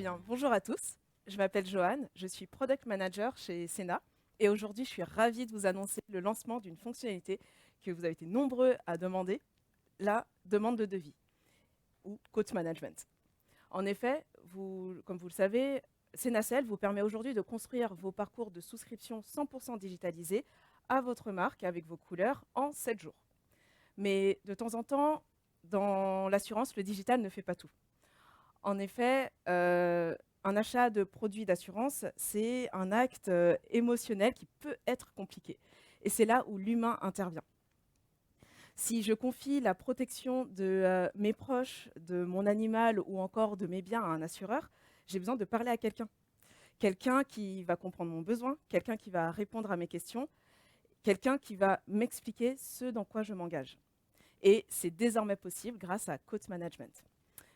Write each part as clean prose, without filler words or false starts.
bien, bonjour à tous. Je m'appelle Joanne, je suis Product Manager chez Sena et aujourd'hui je suis ravie de vous annoncer le lancement d'une fonctionnalité que vous avez été nombreux à demander, la demande de devis ou quote management. En effet, comme vous le savez, Senacel vous permet aujourd'hui de construire vos parcours de souscription 100% digitalisés à votre marque avec vos couleurs en 7 jours. Mais de temps en temps, dans l'assurance, le digital ne fait pas tout. En effet, un achat de produits d'assurance, c'est un acte émotionnel qui peut être compliqué. Et c'est là où l'humain intervient. Si je confie la protection de mes proches, de mon animal ou encore de mes biens à un assureur, j'ai besoin de parler à quelqu'un. Quelqu'un qui va comprendre mon besoin, quelqu'un qui va répondre à mes questions, quelqu'un qui va m'expliquer ce dans quoi je m'engage. Et c'est désormais possible grâce à Quote Management.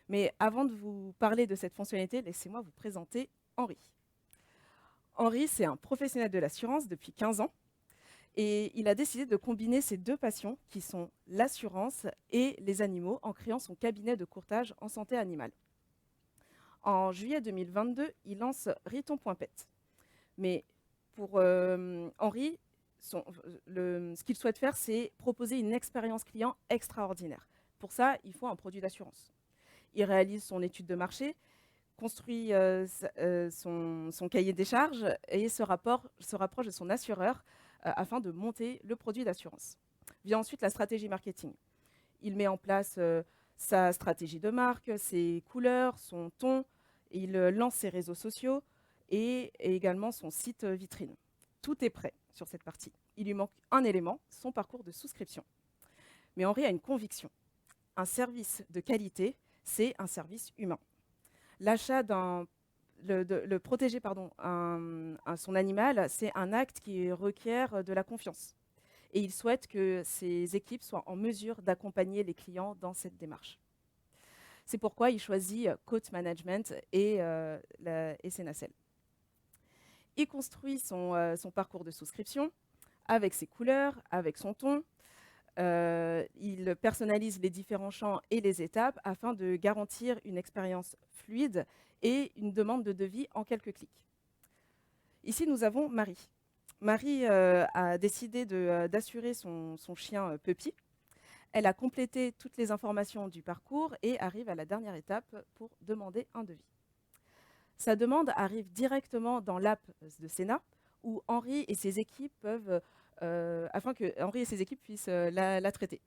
Mais avant de vous parler de cette fonctionnalité, laissez-moi vous présenter Henri. Henri, c'est un professionnel de l'assurance depuis 15 ans et il a décidé de combiner ses deux passions qui sont l'assurance et les animaux en créant son cabinet de courtage en santé animale. En juillet 2022, il lance Riton.pet. Mais pour Henri, ce qu'il souhaite faire, c'est proposer une expérience client extraordinaire. Pour ça, il faut un produit d'assurance. Il réalise son étude de marché, construit son cahier des charges et se rapproche de son assureur afin de monter le produit d'assurance. Vient ensuite la stratégie marketing. Il met en place sa stratégie de marque, ses couleurs, son ton. Il lance ses réseaux sociaux et également son site vitrine. Tout est prêt sur cette partie. Il lui manque un élément, son parcours de souscription. Mais Henri a une conviction. Un service de qualité, c'est un service humain. L'achat le protéger son animal, c'est un acte qui requiert de la confiance. Et il souhaite que ses équipes soient en mesure d'accompagner les clients dans cette démarche. C'est pourquoi il choisit Quote Management et Senacel. Il construit son parcours de souscription avec ses couleurs, avec son ton. Il personnalise les différents champs et les étapes afin de garantir une expérience fluide et une demande de devis en quelques clics. Ici, nous avons Marie. Marie a décidé d'assurer son chien Puppy. Elle a complété toutes les informations du parcours et arrive à la dernière étape pour demander un devis. Sa demande arrive directement dans l'app de Sena, où Henri et ses équipes afin que Henri et ses équipes puissent la traiter.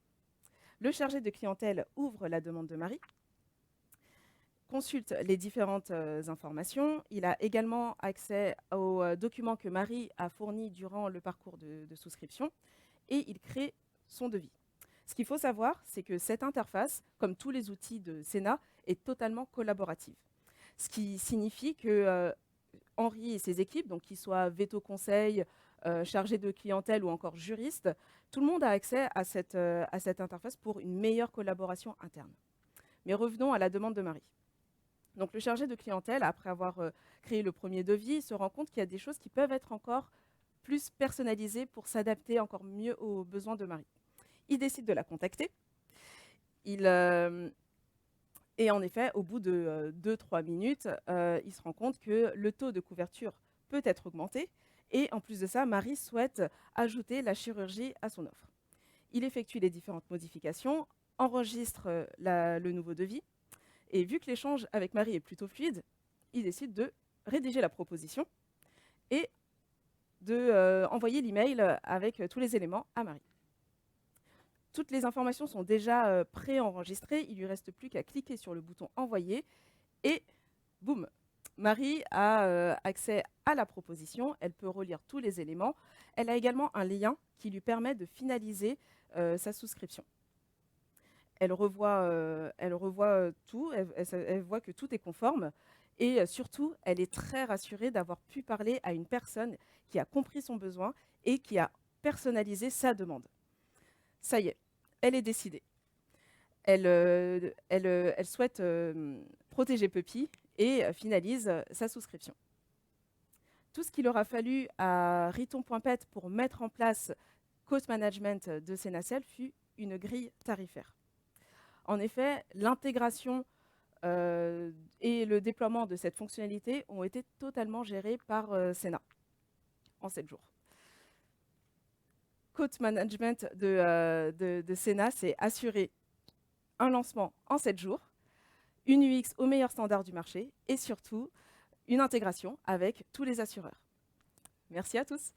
Le chargé de clientèle ouvre la demande de Marie, consulte les différentes informations. Il a également accès aux documents que Marie a fournis durant le parcours de souscription et il crée son devis. Ce qu'il faut savoir, c'est que cette interface, comme tous les outils de Sena, est totalement collaborative. Ce qui signifie que Henri et ses équipes, donc qu'ils soient veto conseil, chargés de clientèle ou encore juristes, tout le monde a accès à cette interface pour une meilleure collaboration interne. Mais revenons à la demande de Marie. Donc le chargé de clientèle, après avoir créé le premier devis, se rend compte qu'il y a des choses qui peuvent être encore plus personnalisées pour s'adapter encore mieux aux besoins de Marie. Il décide de la contacter. Et en effet, au bout de 2-3 minutes, il se rend compte que le taux de couverture peut être augmenté. Et en plus de ça, Marie souhaite ajouter la chirurgie à son offre. Il effectue les différentes modifications, enregistre le nouveau devis. Et vu que l'échange avec Marie est plutôt fluide, il décide de rédiger la proposition et d'envoyer l'email avec tous les éléments à Marie. Toutes les informations sont déjà pré-enregistrées. Il ne lui reste plus qu'à cliquer sur le bouton envoyer et boum, Marie a accès à la proposition. Elle peut relire tous les éléments. Elle a également un lien qui lui permet de finaliser sa souscription. Elle revoit tout. Elle voit que tout est conforme. Et surtout, elle est très rassurée d'avoir pu parler à une personne qui a compris son besoin et qui a personnalisé sa demande. Ça y est, elle est décidée. Elle souhaite protéger Puppy et finalise sa souscription. Tout ce qu'il aura fallu à Riton.pet pour mettre en place Cost Management de Senacel fut une grille tarifaire. En effet, l'intégration et le déploiement de cette fonctionnalité ont été totalement gérés par Senna en 7 jours. Quote management de Senna, c'est assurer un lancement en 7 jours, une UX au meilleur standard du marché et surtout une intégration avec tous les assureurs. Merci à tous.